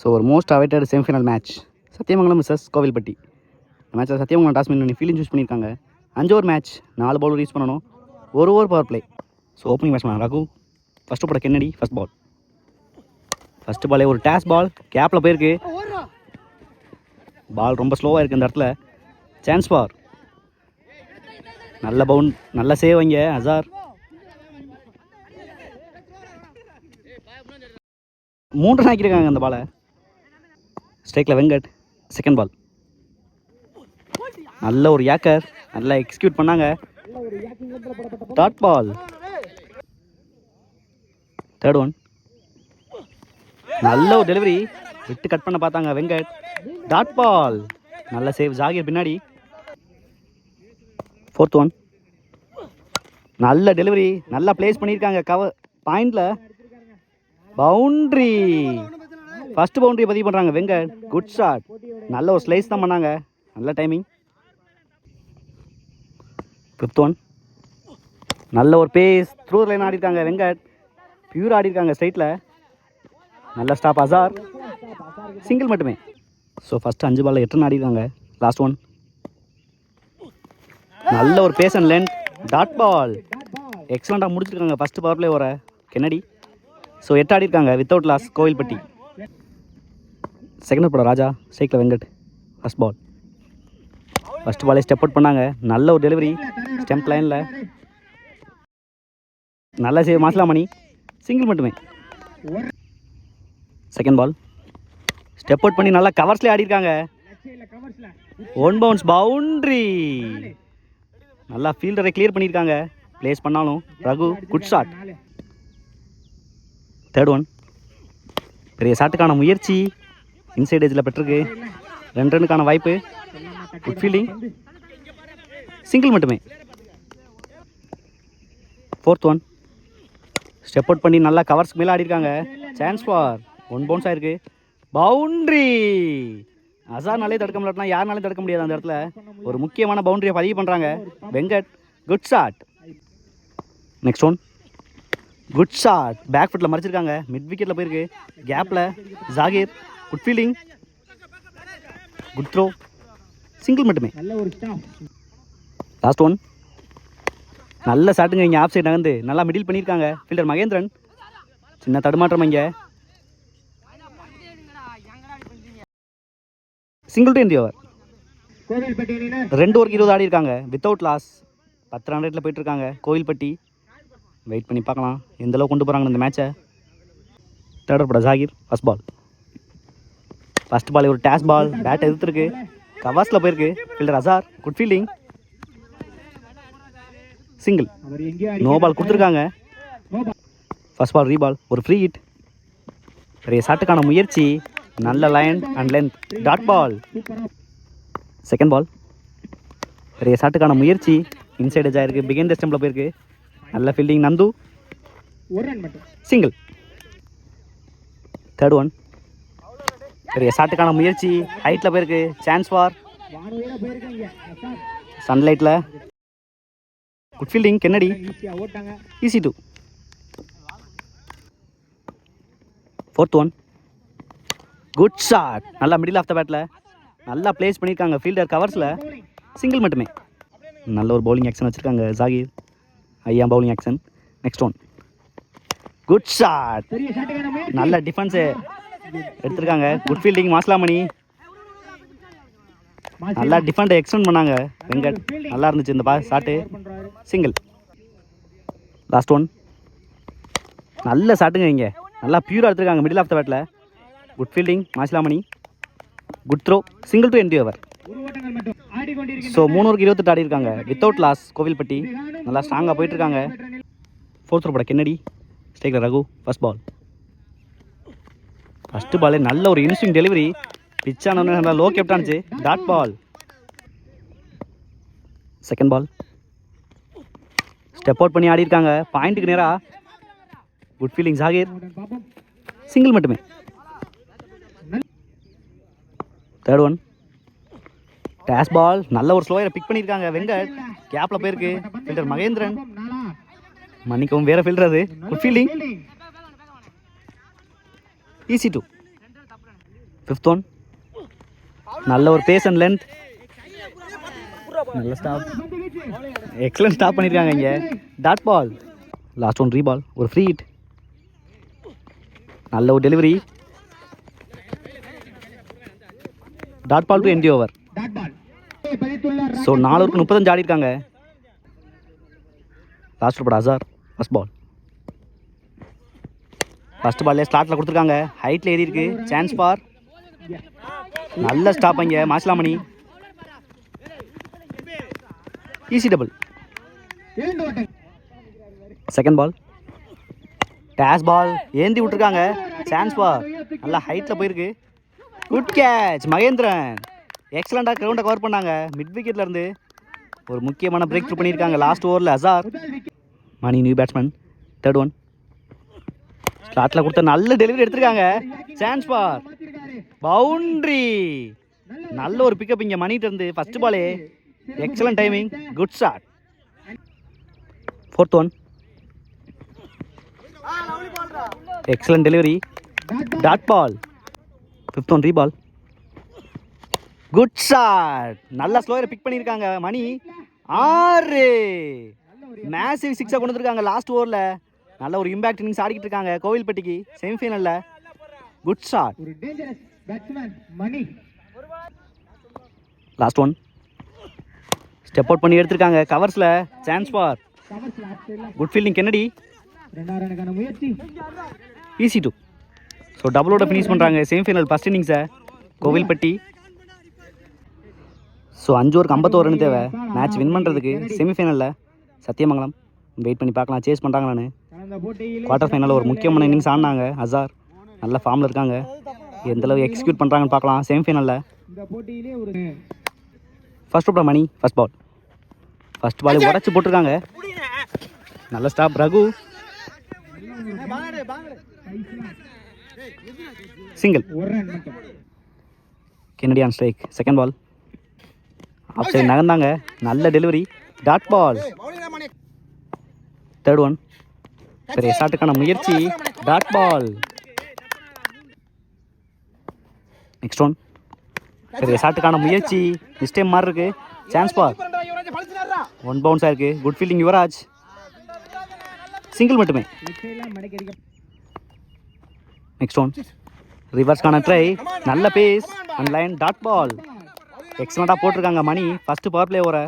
So ஒரு most awaited semifinal match Sathyamangalam missus Kovilpatti. இந்த மேட்ச்சில் சத்தியமங்கலம் டாஸ்மின் பண்ணி ஃபீல்டிங் சூஸ் பண்ணியிருக்காங்க. 5 ஓவர் மேட்ச், 4 பவுலர் யூஸ் பண்ணணும், 1 over power play. So opening batsman Raghu, first போட கென்னடி ஃபஸ்ட் பால். ஃபஸ்ட்டு பாலே ஒரு டேஸ் பால் கேப்பில் போயிருக்கு. பால் ரொம்ப ஸ்லோவாக இருக்குது இந்த இடத்துல. சான்ஸ் ஃபார் நல்ல பவுண்ட், நல்ல சேவ் இங்கே அசார். 3 ரன் ஆக்கியிருக்காங்க அந்த பாலை. ஸ்ட்ரைக்கில் வெங்கட். செகண்ட் பால் நல்ல ஒரு யாக்கர், நல்லா எக்ஸிக்யூட் பண்ணாங்க. Dot ball. தேர்ட் ஒன் நல்ல ஒரு டெலிவரி, விட்டு கட் பண்ண பார்த்தாங்க வெங்கட். டாட் பால், நல்ல சேவ் ஜாகிர் பின்னாடி. ஃபோர்த் ஒன் நல்ல டெலிவரி, நல்லா பிளேஸ் பண்ணியிருக்காங்க கவர் பாயிண்டில். பவுண்ட்ரி, ஃபஸ்ட்டு பவுண்ட்ரி பதிவு பண்ணுறாங்க வெங்கட். குட் ஷாட், நல்ல ஒரு ஸ்லைஸ் தான் பண்ணாங்க, நல்ல டைமிங். ஃபிஃப்த் ஒன் நல்ல ஒரு பேஸ் த்ரூ லைன் ஆடிருக்காங்க வெங்கட். பியூர் ஆடிருக்காங்க ஸ்ட்ரைட்டில், நல்ல ஸ்டாப் அசார். சிங்கிள் மட்டுமே. ஸோ ஃபஸ்ட்டு 5 பாலில் 8 ரன் ஆடிருக்காங்க. லாஸ்ட் ஒன் நல்ல ஒரு pace and length. Dot ball, எக்ஸலண்ட்டாக முடிச்சிருக்காங்க ஃபஸ்ட்டு பவர் பிளே ஓவரை கென்னடி. ஸோ 8 ஆடிருக்காங்க வித்தவுட் லாஸ் கோவில்பட்டி. செகண்ட் போட ராஜா, ஸ்ட்ரைக்கில் வெங்கட். ஃபஸ்ட் பால் ஃபஸ்ட் பாலே ஸ்டெப் அவுட் பண்ணாங்க. நல்ல ஒரு டெலிவரி ஸ்டெம்ப் லைனில், நல்ல சேவ் மாசிலாமணி. சிங்கிள் மட்டுமே. செகண்ட் பால் ஸ்டெப் அவுட் பண்ணி நல்லா கவர்ஸ்லேயே ஆடிருக்காங்க. 1 பவுன்ஸ் பவுண்ட்ரி, நல்லா ஃபீல்டரை கிளியர் பண்ணியிருக்காங்க. பிளேஸ் பண்ணாலும் Raghu good shot. Third one பெரிய ஷாட்டுக்கான முயற்சி, இன்சைட் ஏஜில் பெற்றிருக்கு. 2 ரன்னுக்கான வாய்ப்பு. குட் ஃபீல்டிங், சிங்கிள் மட்டுமே. ஃபோர்த் ஒன் ஸ்டெப் அவுட் பண்ணி நல்லா கவர்ஸ் மேலே ஆடிருக்காங்க. சான்ஸ் ஃபார் 1 பவுன்ஸ் ஆயிருக்கு. பவுண்ட்ரி, அசார்னாலே தடுக்க முடியாதுனா யாருனாலே தடுக்க முடியாது. அந்த இடத்துல ஒரு முக்கியமான பவுண்டரியை பதிவு பண்ணுறாங்க Venkat. Good shot. Next one good shot, back ஃபுட்டில் மறைச்சிருக்காங்க. மிட் விக்கெட்டில் போயிருக்கு. கேப்பில் Zakir. Good fielding, good throw, single மட்டுமே. லாஸ்ட் ஒன் நல்ல ஷாட்டுங்க இங்கே ஆஃப் சைட் நகர்ந்து நல்லா மிடில் பண்ணியிருக்காங்க ஃபீல்டர் மகேந்திரன். சின்ன தடுமாற்றம் இங்கே. Single to end over. 2 ஓவருக்கு 20 ஆடி இருக்காங்க வித்தவுட் லாஸ். 10 ரன் ரேட்டில் போயிட்டுருக்காங்க கோவில்பட்டி. வெயிட் பண்ணி பார்க்கலாம் எந்த அளவுக்கு கொண்டு போகிறாங்க இந்த மேட்சை. தேர்ட் பட Zakir. First ball first ball ஒரு டேஸ் பால், பேட் எதிர்த்துருக்கு. கவாஸில் போயிருக்கு fielder Azhar. Good fielding, single. No ball கொடுத்துருக்காங்க. ஃபஸ்ட் பால் ரீபால், ஒரு ஃப்ரீ ஹிட். பெரிய ஷாட்டுக்கான முயற்சி, நல்ல line and length. Dot ball. Second ball பெரிய ஷாட்டுக்கான முயற்சி, இன்சைட் எஜ் ஆயிருக்கு. பிகைண்ட் த ஸ்டம்பில் போயிருக்கு. நல்ல fielding Nandu, single. Third one பெரிய ஷாட்டுக்கான முயற்சி, ஹைட்டில் போயிருக்கு. சான்ஸ் ஃபார் சன்லைட்டில். Good fielding Kennedy. Easy two. Fourth one good shot, நல்லா மிடில் ஆஃப் த பேட்டில் நல்லா பிளேஸ் பண்ணியிருக்காங்க ஃபீல்டர் கவர்ஸில். சிங்கிள் மட்டுமே. நல்ல ஒரு பவுலிங் ஆக்ஷன் வச்சுருக்காங்க ஜாகிர். ஐயா bowling action. Next one good shot, நல்ல டிஃபென்ஸு எடுத்திருக்காங்க. Good fielding Masilamani. நல்லா டிஃபெண்டை எக்ஸ்டெண்ட் பண்ணாங்க வெங்கட். நல்லா இருந்துச்சு இந்த ஷாட்டு. சிங்கிள். லாஸ்ட் ஒன் நல்ல ஷாட்டுங்க இங்கே, நல்லா பியூராக எடுத்துருக்காங்க மிடில் ஆஃப் த பேட்டில். Good fielding Masilamani. Good throw, single to end over. So 3 ஓவருக்கு 28 ஆடி இருக்காங்க வித்தவுட் லாஸ் கோவில்பட்டி. நல்லா ஸ்ட்ராங்காக போயிட்டுருக்காங்க. ஃபோர்த் ஓவர் பட கென்னடி, ஸ்ட்ரைக்கில் ரகு. ஃபஸ்ட் பால் ஃபஸ்ட்டு பாலே நல்ல ஒரு இன்ஸ்விங் டெலிவரி. பிச் ஆனவொன்னே நல்லா லோ கேப்டானுச்சு. Dot ball. Second ball step out பண்ணி ஆடி இருக்காங்க பாயிண்ட்டுக்கு நேராக. குட் ஃபீல்டிங் ஜாகிர், சிங்கிள் மட்டுமே. தேர்ட் ஒன் டேஸ் பால், நல்ல ஒரு ஸ்லோயரை பிக் பண்ணியிருக்காங்க வெங்கட். கேப்பில் போயிருக்கு ஃபீல்டர் மகேந்திரன். மன்னிக்கவும், வேற ஃபீல்டர் அது. Good fielding, easy two. Fifth one. நல்ல ஒரு பேஸ் அண்ட் லென்த். நல்ல ஸ்டாப். எக்ஸலன்ட் ஸ்டாப் பண்ணியிருக்காங்க இங்கே. Dot ball. லாஸ்ட் ஒன் ரீபால். ஒரு ஃப்ரீ ஹிட். நல்ல ஒரு delivery. Dot ball to end over. So 4 ஓவருக்கு 35 ஆடி இருக்காங்க. Last over Azhar. First ball. First பால்லே ஸ்லாட்டில் கொடுத்துருக்காங்க. ஹைட்டில் ஏறி இருக்கு. Chance for. நல்ல ஸ்டாப் இங்கே Masilamani. Easy double. Second ball. டேஷ் பால் ஏந்தி விட்டுருக்காங்க. Chance for. நல்லா ஹைட்டில் போயிருக்கு. Good catch Mahendran. எக்ஸலண்டாக கிரவுண்டை கவர் பண்ணாங்க. மிட் விக்கெட்ல இருந்து ஒரு முக்கியமான பிரேக் த்ரூ பண்ணியிருக்காங்க லாஸ்ட் ஓவரில் Azhar. Mani new batsman. Third one. ஸ்லாட்டில் கொடுத்த நல்ல டெலிவரி எடுத்திருக்காங்க. Chance for. பவுண்ட்ரி. நல்ல ஒரு பிக்கப் இங்கே மணிட்டு இருந்து. ஃபர்ஸ்ட் பாலே excellent timing. Good shot. Fourth one. Excellent delivery. Dot ball. Fifth one ரீபால். Good shot. நல்ல ஸ்லோயரை பிக் பண்ணியிருக்காங்க மணி. 6 மேசிவ் 6 கொண்டு வந்துருக்காங்க லாஸ்ட் ஓவரில். நல்ல ஒரு இம்பாக்ட் இன்னிங்ஸ் ஆடிக்கிட்டு இருக்காங்க கோவில்பட்டிக்கு செமிஃபைனலில். Good shot. Last one. Step out பண்ணி எடுத்திருக்காங்க கவர்ஸில். Chance for. Good fielding Kennedy. Easy two. So டபுளோட ஃபினிஷ் பண்ணுறாங்க செமிஃபைனல் ஃபர்ஸ்ட் இன்னிங்ஸை கோவில்பட்டி. ஸோ 5 ஓவருக்கு 51 ரன் தேவை மேட்ச் வின் பண்ணுறதுக்கு செமிஃபைனலில். சத்தியமங்கலம் வெயிட் பண்ணி பார்க்கலாம் சேஸ் பண்ணுறாங்களான்னு. குவார்ட்டர் ஃபைனலில் ஒரு முக்கியமான இன்னிங்ஸ் ஆடினாங்க அசார். நல்ல ஃபார்மில் இருக்காங்க. எந்தளவு எக்ஸிக்யூட் பண்ணுறாங்கன்னு பார்க்கலாம் செமிஃபைனலில். First over Mani. First ball. First ball உடச்சி போட்டிருக்காங்க. நல்ல stop Raghu. Single. Kennedy on strike. Second ball. Off side நகர்ந்தாங்க. நல்ல delivery. Dot ball. Third one. பெரிய ஷாட்டுக்கான முயற்சி. Dot ball. Next one. பெரிய ஷாட்டுக்கான முயற்சி. மிஸ்டேக் மாதிரி இருக்கு. Chance ball. 1 பவுன்ஸ் ஆயிருக்கு. Good fielding Yuvraj. சிங்கிள் மட்டுமே. Next one. ரிவர்ஸ்க்கான ட்ரை. நல்ல pace and line. Dot ball. எக்ஸலண்டாக போட்டிருக்காங்க மணி ஃபர்ஸ்ட் பவர் பிளே ஓவரை.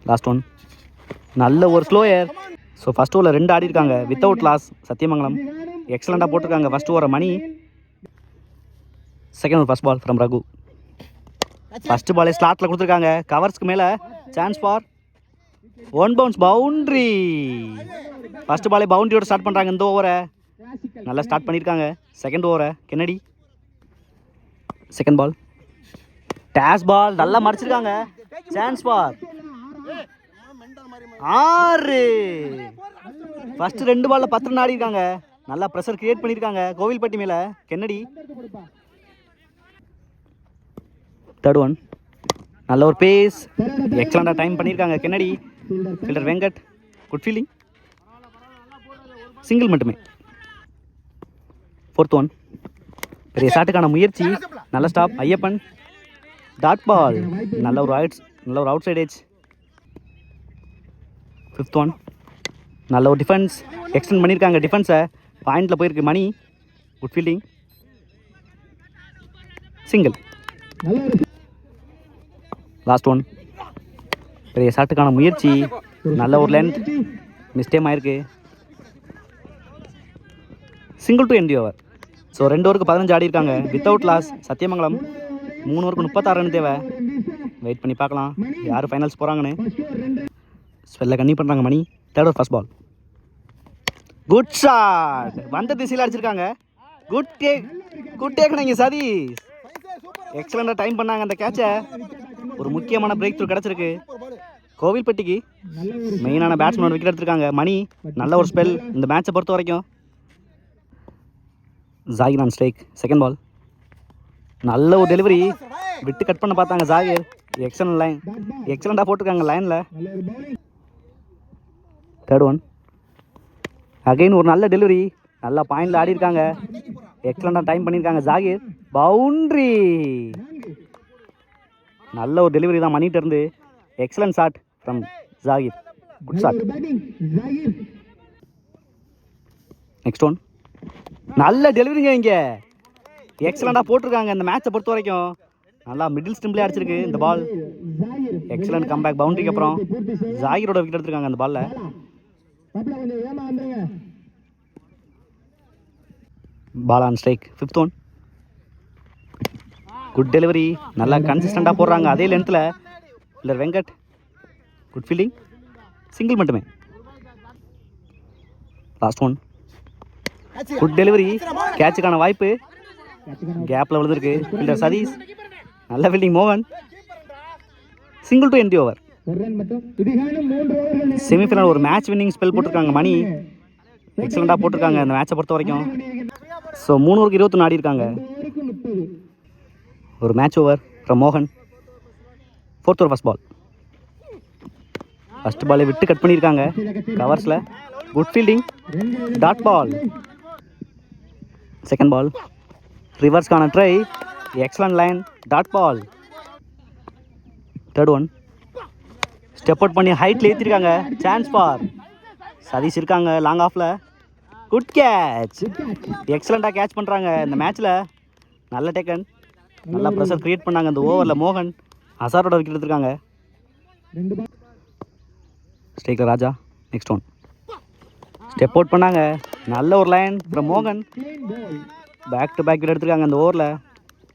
Last one. நல்ல ஒரு ஸ்லோயர். ஸோ ஃபர்ஸ்ட் ஓவரில் 2 ஆடி இருக்காங்க வித்தவுட் லாஸ் சத்தியமங்கலம். எக்ஸலண்டாக போட்டிருக்காங்க ஃபர்ஸ்ட் ஓவரை Mani. Second over first ball from Raghu. First பாலே ஸ்லாட்டில் கொடுத்துருக்காங்க கவர்ஸ்க்கு மேலே. Chance for. 1 bounce boundary. First பாலே பவுண்ட்ரியோட ஸ்டார்ட் பண்ணுறாங்க இந்த ஓவரை. நல்லா ஸ்டார்ட் பண்ணியிருக்காங்க செகண்ட் ஓவரை கென்னடி. Second ball. டேஷ் பால் நல்லா மடிச்சிருக்காங்க. Chance for. 6 ஃபர்ஸ்ட் 2 பால்ல 10 ரன் ஆடி இருக்காங்க. நல்லா ப்ரெஷர் கிரியேட் பண்ணியிருக்காங்க கோவில்பட்டி மேலே கென்னடி. Third one. நல்ல ஒரு பேஸ். எக்ஸலண்டாக டைம் பண்ணியிருக்காங்க Kennedy. Fielder Venkat. Good fielding. Single மட்டுமே. Fourth one. பெரிய ஷாட்டுக்கான முயற்சி. நல்ல ஸ்டாப் ஐயப்பன். Dot ball. நல்ல ஒரு outside edge. Fifth one. நல்ல ஒரு டிஃபென்ஸ். எக்ஸ்டெண்ட் பண்ணியிருக்காங்க டிஃபென்ஸை. பாயிண்டில் போயிருக்கு Mani. Good fielding. Single. Last one. பெரிய ஷாட்டுக்கான முயற்சி. நல்ல ஒரு லென்த். மிஸ்டேக் ஆயிருக்கு. Single to end over. So 2 ஓவருக்கு 15 ஆடி இருக்காங்க வித்தவுட் லாஸ் சத்தியமங்கலம். 3 ஓவருக்கு 36 ரன் தேவை. வெயிட் பண்ணி பார்க்கலாம் யார் ஃபைனல்ஸ் போகிறாங்கன்னு. ஸ்பெல்ல கண்ணி பண்ணுறாங்க Mani. Third over first ball. Good shot. வந்த திசையில் அடிச்சிருக்காங்க. குட் டேக் நீங்கள் சதீஷ். எக்ஸலண்டாக டைம் பண்ணாங்க அந்த கேட்சை. ஒரு முக்கியமான பிரேக் த்ரூ கிடச்சிருக்கு கோவில்பட்டிக்கு. மெயினான பேட்ஸ்மேன் விக்கெட் எடுத்திருக்காங்க மணி. நல்ல ஒரு ஸ்பெல் இந்த மேட்சை பொறுத்த வரைக்கும். Zakir on strike. Second ball. நல்ல ஒரு டெலிவரி. விட்டு கட் பண்ண பார்த்தாங்க ஜாகிர். Excellent line. எக்ஸலண்டாக போட்டிருக்காங்க லைனில். Third one. அகைன் ஒரு நல்ல டெலிவரி. நல்லா பாயிண்டில் ஆடி இருக்காங்க. எக்ஸலண்டாக டைம் பண்ணியிருக்காங்க ஜாகிர். பவுண்ட்ரி. நல்ல ஒரு டெலிவரி தான் மணிகிட்ட இருந்து. Excellent shot from Zakir. Good shot. Next one. நல்ல டெலிவரிங்க இங்கே. எக்ஸலண்டாக போட்டிருக்காங்க இந்த மேட்சை பொறுத்த வரைக்கும். நல்லா மிடில் ஸ்டிம்பிளே அடிச்சிருக்கு இந்த பால். எக்ஸலண்ட் கம்பேக் பவுண்டரிக்கு அப்புறம் ஜாகிரோட விக்கெட் எடுத்திருக்காங்க அந்த பால்ல. Ball on strike. 5th one. Good delivery. நல்லா கன்சிஸ்டண்டாக போடுறாங்க அதே லென்த்தில். இல்லை வெங்கட். Good fielding. சிங்கிள் மட்டுமே. Last one. Good delivery. கேட்சுக்கான வாய்ப்பு. கேப்பில் விழுந்திருக்கு. ஃபீல்டர் சதீஷ். நல்ல ஃபீல்டிங் மோகன். Single to end the over. Semifinal ஒரு மேட்ச் வின்னிங் ஸ்பெல் போட்டிருக்காங்க மணி. எக்ஸலண்டாக போட்டிருக்காங்க இந்த மேட்சை பொறுத்த வரைக்கும். ஸோ 3 ஓவருக்கு 21 ஆடி இருக்காங்க. ஒரு மேட்ச் ஓவர் ஃப்ரம் மோகன். 4th over first ball. First பாலை விட்டு கட் பண்ணியிருக்காங்க கவர்ஸில். Good fielding. Dot ball. Second ball. ரிவர்ஸ்க்கான try. Excellent line. Dot ball. Third one. Step out பண்ணி ஹைட்டில் ஏற்றிருக்காங்க. சான்ஸ் ஃபார் சதீஷ் இருக்காங்க லாங் ஆஃபில். Good catch. எக்ஸலண்ட்டாக கேட்ச் பண்ணுறாங்க இந்த மேட்ச்சில். நல்ல டேக்கன். நல்லா ப்ரெஷர் க்ரியேட் பண்ணாங்க இந்த ஓவரில் மோகன். அசாரோட விக்கெட் எடுத்திருக்காங்க. ஸ்ட்ரைக்கில் Raja. Next one. Step out பண்ணாங்க. நல்ல ஒரு லைன் ஃப்ரம் மோகன். பேக் டு பேக் விக்கெட் எடுத்திருக்காங்க அந்த ஓவரில்.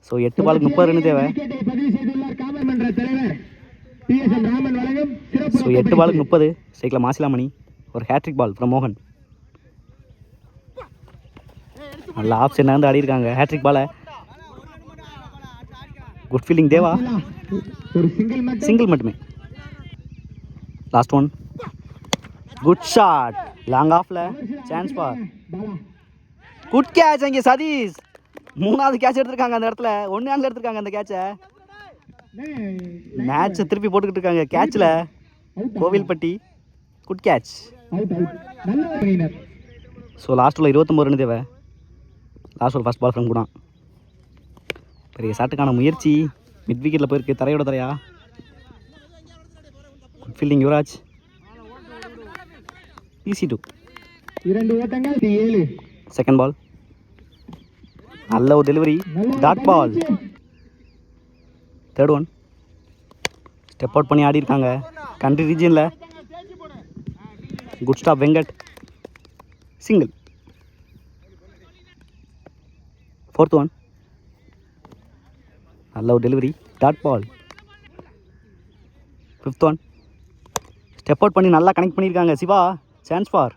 ஸோ 8 பாலுக்கு 30 ரன் தேவை. ஸோ 8 பாலுக்கு 30. ஸ்ட்ரைக்கில் மாசிலாமணி. ஒரு ஹேட்ரிக் பால் ஃப்ரம் மோகன். நல்லா ஆஃப் சைட்ல இருந்து ஆடி இருக்காங்க ஹேட்ரிக் பாலை. Good fielding Deva. சிங்கிள் மட்டுமே. Last one. Good shot. Long ஆஃப்ல. Chance for. குட் கேட்ச் அங்கே சதீஷ். 3வது கேட்ச் எடுத்திருக்காங்க அந்த இடத்துல. 1 ஹேண்டில் எடுத்திருக்காங்க அந்த கேட்சை. மேட்சை திருப்பி போட்டுக்கிட்டு இருக்காங்க கேட்சில். Kovilpatti. Good catch. So last உள்ள 29 ரன் தேவை. லாஸ்ட் ஒரு ஃபர்ஸ்ட் பால் ஃப்ரம் குணா. பெரிய ஷாட்டுக்கான முயற்சி. மிட் விக்கெட்டில் போயிருக்கு. தரையோட தரையா. Good fielding Yuvraj. Easy two. 2 ஓட்டங்கள் 7. Second ball. நல்ல ஒரு delivery. Dot ball. Third one. Step out பண்ணி ஆடி இருக்காங்க கண்ட்ரி ரீஜியனில். Good stop Venkat. Single. 4th one. நல்ல ஒரு delivery. Dot ball. 5th one. Step out பண்ணி நல்லா கனெக்ட் பண்ணியிருக்காங்க Siva. Chance for.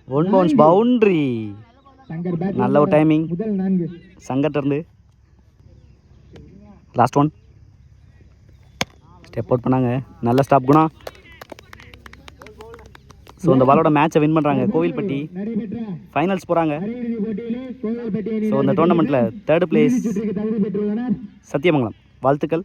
1 bounce boundary. நல்ல ஒரு டைமிங் சங்கர்ட்ட இருந்து. Last one. ஸ்டெப் அவுட் பண்ணாங்க. நல்ல ஸ்டாப் குணா. ஸோ இந்த பாலோட மேட்சை வின் பண்ணுறாங்க கோவில்பட்டி. ஃபைனல்ஸ் போகிறாங்க. ஸோ இந்த டோர்னமெண்ட்டில் 3rd பிளேஸ் சத்தியமங்கலம். வாழ்த்துக்கள்.